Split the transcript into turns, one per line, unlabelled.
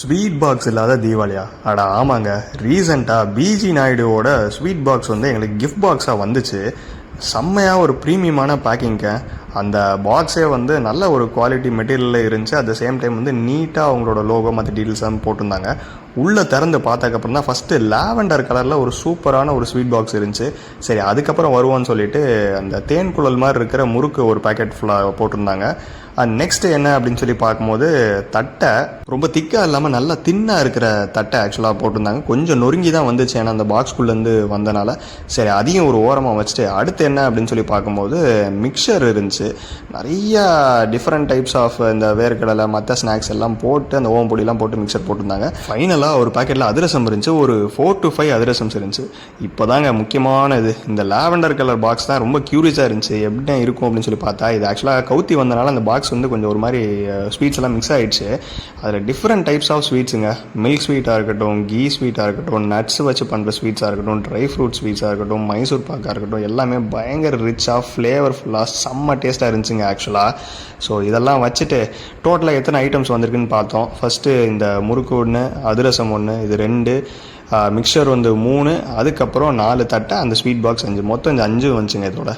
Sweet box இல்லாத தீபாவளியா? அட ஆமாங்க. ரீசெண்டாக பிஜி நாயுடுவோட ஸ்வீட் பாக்ஸ் வந்து எங்களுக்கு கிஃப்ட் பாக்ஸாக வந்துச்சு. செம்மையாக ஒரு ப்ரீமியமான பேக்கிங்க. அந்த பாக்ஸே வந்து நல்ல ஒரு குவாலிட்டி மெட்டீரியலில் இருந்துச்சு. அட் த சேம் டைம் வந்து நீட்டாக அவங்களோட லோகோ மற்ற டீட்டெயில்ஸ் எல்லாம் போட்டிருந்தாங்க. உள்ளே திறந்து பார்த்ததுக்கப்புறம் தான் ஃபஸ்ட்டு லாவெண்டர் கலரில் ஒரு சூப்பரான ஒரு ஸ்வீட் பாக்ஸ் இருந்துச்சு. சரி, அதுக்கப்புறம் வருவோன்னு சொல்லிட்டு அந்த தேன் குழல் மாதிரி இருக்கிற முறுக்கு ஒரு பேக்கெட் ஃபுல்லாக போட்டிருந்தாங்க. நெக்ஸ்ட் என்ன அப்படின்னு சொல்லி பார்க்கும்போது தட்டை ரொம்ப திக்காக இல்லாமல் நல்லா தின்னாக இருக்கிற தட்டை ஆக்சுவலாக போட்டிருந்தாங்க. கொஞ்சம் நொறுங்கி தான் வந்துச்சு, ஏன்னா அந்த பாக்ஸ்குள்ளேருந்து வந்தனால. சரி, அதையும் ஒரு ஓரமாக வச்சுட்டு அடுத்து என்ன அப்படின்னு சொல்லி பார்க்கும்போது மிக்சர் இருந்துச்சு. நிறையா டிஃப்ரெண்ட் டைப்ஸ் ஆஃப் இந்த வேர்க்கடலை மற்ற ஸ்நாக்ஸ் எல்லாம் போட்டு அந்த ஓம் பொடியெல்லாம் போட்டு மிக்சர் போட்டிருந்தாங்க. ஃபைனலாக ஒரு பேக்கெட்டில் அதிரசம் இருந்துச்சு. ஒரு 4 to 5 அதிரசம்ஸ் இருந்துச்சு. இப்போ தாங்க முக்கியமான இது, இந்த லாவெண்டர் கலர் பாக்ஸ் தான் ரொம்ப க்யூரியஸாக இருந்துச்சு. எப்படி இருக்கும் அப்படின்னு சொல்லி பார்த்தா, இது ஆக்சுவலாக கவுத்தி வந்தனால அந்த பாக்ஸ் வந்து கொஞ்சம் ஒரு மாதிரி ஸ்வீட்ஸ் எல்லாம் மிக்ஸ் ஆகிடுச்சு. அதில் டிஃப்ரெண்ட் டைப்ஸ் ஆஃப் ஸ்வீட்ஸுங்க. மில்க் ஸ்வீட்டாக இருக்கட்டும், கீ ஸ்வீட்டாக இருக்கட்டும், நட்ஸ் வச்சு பண்ணுற ஸ்வீட்ஸாக இருக்கட்டும், ட்ரை ஃப்ரூட் ஸ்வீட்ஸாக இருக்கட்டும், மைசூர் பாக்காக இருக்கட்டும், எல்லாமே பயங்கர ரிச்சாக ஃப்ளேவர்ஃபுல்லாக செம்ம டேஸ்ட்டாக இருந்துச்சுங்க ஆக்சுவலாக. ஸோ இதெல்லாம் வச்சுட்டு டோட்டலாக எத்தனை ஐட்டம்ஸ் வந்திருக்குன்னு பார்த்தோம். ஃபஸ்ட்டு இந்த முறுக்கு ஒன்று, அதிரசம் ஒன்று, இது 2, மிக்சர் வந்து 3, அதுக்கப்புறம் 4 தட்டை, அந்த ஸ்வீட் பாக்ஸ் 5, மொத்தம் இந்த 5 வந்துச்சுங்க இதோட.